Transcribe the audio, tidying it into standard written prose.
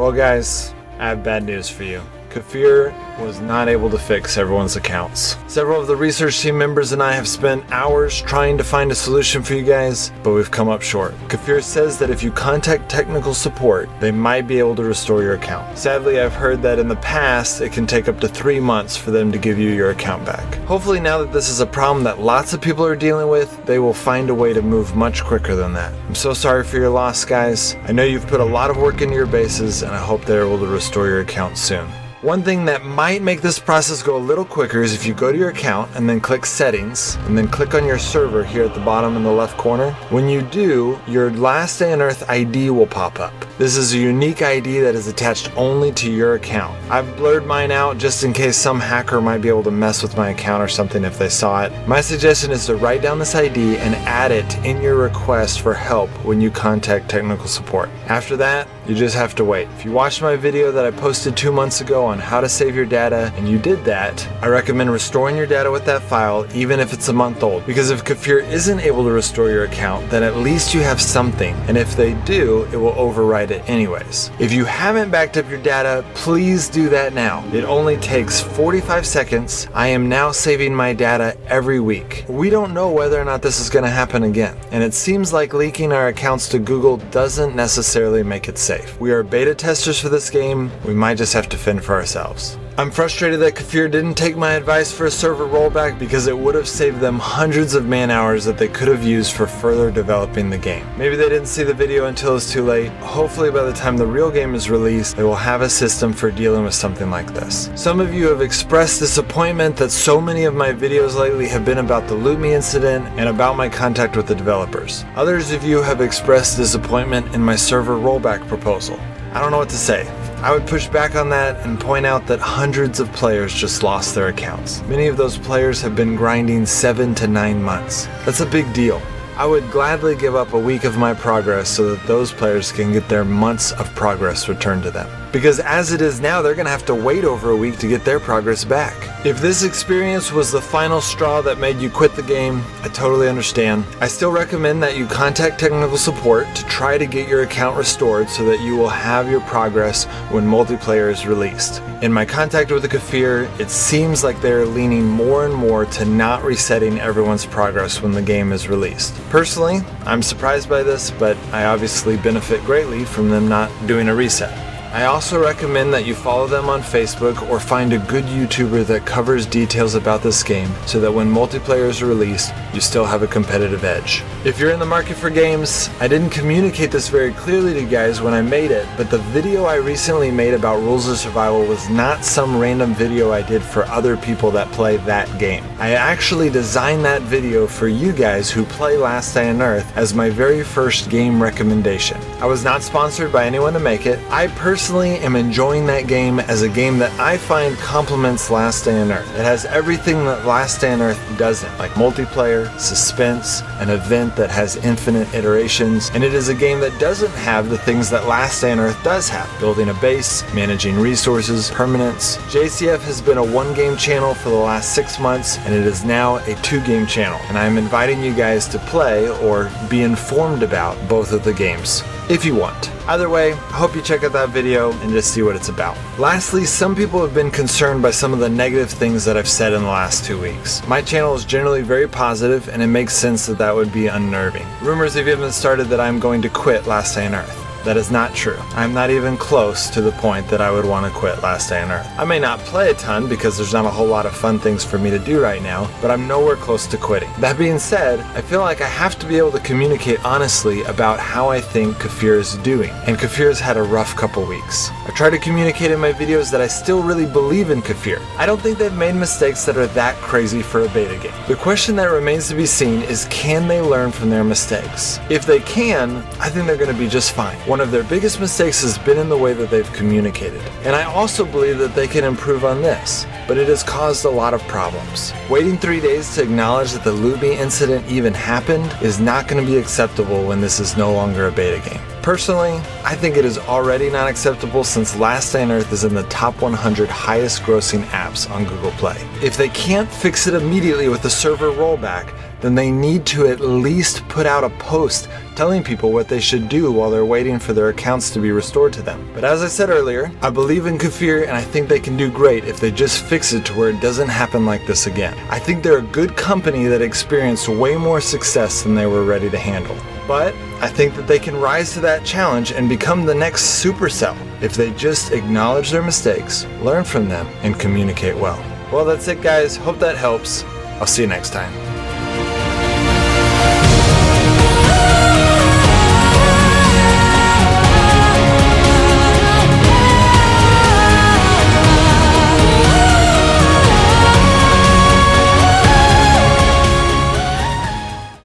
Well guys, I have bad news for you. Kefir was not able to fix everyone's accounts. Several of the research team members and I have spent hours trying to find a solution for you guys, but we've come up short. Kefir says that if you contact technical support, they might be able to restore your account. Sadly, I've heard that in the past, it can take up to 3 months for them to give you your account back. Hopefully now that this is a problem that lots of people are dealing with, they will find a way to move much quicker than that. I'm so sorry for your loss, guys. I know you've put a lot of work into your bases, and I hope they're able to restore your account soon. One thing that might make this process go a little quicker is if you go to your account and then click settings and then click on your server here at the bottom in the left corner. When you do, your Last Day on Earth ID will pop up. This is a unique ID that is attached only to your account. I've blurred mine out just in case some hacker might be able to mess with my account or something if they saw it. My suggestion is to write down this ID and add it in your request for help when you contact technical support. After that, you just have to wait. If you watched my video that I posted 2 months ago on how to save your data and you did that, I recommend restoring your data with that file even if it's a month old. Because if Kefir isn't able to restore your account, then at least you have something. And if they do, it will overwrite it anyways. If you haven't backed up your data, please do that now. It only takes 45 seconds. I am now saving my data every week. We don't know whether or not this is going to happen again. And it seems like leaking our accounts to Google doesn't necessarily make it safe. We are beta testers for this game. We might just have to fend for ourselves. I'm frustrated that Kefir didn't take my advice for a server rollback because it would have saved them hundreds of man hours that they could have used for further developing the game. Maybe they didn't see the video until it's too late. Hopefully by the time the real game is released, they will have a system for dealing with something like this. Some of you have expressed disappointment that so many of my videos lately have been about the Loot Me incident and about my contact with the developers. Others of you have expressed disappointment in my server rollback proposal. I don't know what to say. I would push back on that and point out that hundreds of players just lost their accounts. Many of those players have been grinding 7 to 9 months. That's a big deal. I would gladly give up a week of my progress so that those players can get their months of progress returned to them. Because as it is now, they're going to have to wait over a week to get their progress back. If this experience was the final straw that made you quit the game, I totally understand. I still recommend that you contact technical support to try to get your account restored so that you will have your progress when multiplayer is released. In my contact with the Kefir, it seems like they're leaning more and more to not resetting everyone's progress when the game is released. Personally, I'm surprised by this, but I obviously benefit greatly from them not doing a reset. I also recommend that you follow them on Facebook or find a good YouTuber that covers details about this game so that when multiplayer is released, you still have a competitive edge. If you're in the market for games, I didn't communicate this very clearly to you guys when I made it, but the video I recently made about Rules of Survival was not some random video I did for other people that play that game. I actually designed that video for you guys who play Last Day on Earth as my very first game recommendation. I was not sponsored by anyone to make it. I personally am enjoying that game as a game that I find complements Last Day on Earth. It has everything that Last Day on Earth doesn't, like multiplayer, suspense, an event that has infinite iterations, and it is a game that doesn't have the things that Last Day on Earth does have. Building a base, managing resources, permanence. JCF has been a 1-game channel for the last 6 months, and it is now a 2-game channel, and I am inviting you guys to play or be informed about both of the games, if you want. Either way, I hope you check out that video and just see what it's about. Lastly, some people have been concerned by some of the negative things that I've said in the last 2 weeks. My channel is generally very positive, and it makes sense that that would be unnerving. Rumors have even started that I'm going to quit Last Day on Earth. That is not true. I'm not even close to the point that I would want to quit Last Day on Earth. I may not play a ton because there's not a whole lot of fun things for me to do right now, but I'm nowhere close to quitting. That being said, I feel like I have to be able to communicate honestly about how I think Kefir is doing, and Kefir's had a rough couple weeks. I try to communicate in my videos that I still really believe in Kefir. I don't think they've made mistakes that are that crazy for a beta game. The question that remains to be seen is, can they learn from their mistakes? If they can, I think they're going to be just fine. One of their biggest mistakes has been in the way that they've communicated, and I also believe that they can improve on this, but it has caused a lot of problems. Waiting 3 days to acknowledge that the Loot Me incident even happened is not going to be acceptable when this is no longer a beta game. Personally, I think it is already not acceptable since Last Day on Earth is in the top 100 highest grossing apps on Google Play. If they can't fix it immediately with the server rollback, then they need to at least put out a post telling people what they should do while they're waiting for their accounts to be restored to them. But as I said earlier, I believe in Kefir and I think they can do great if they just fix it to where it doesn't happen like this again. I think they're a good company that experienced way more success than they were ready to handle. But I think that they can rise to that challenge and become the next Supercell if they just acknowledge their mistakes, learn from them, and communicate well. Well, that's it guys. Hope that helps. I'll see you next time.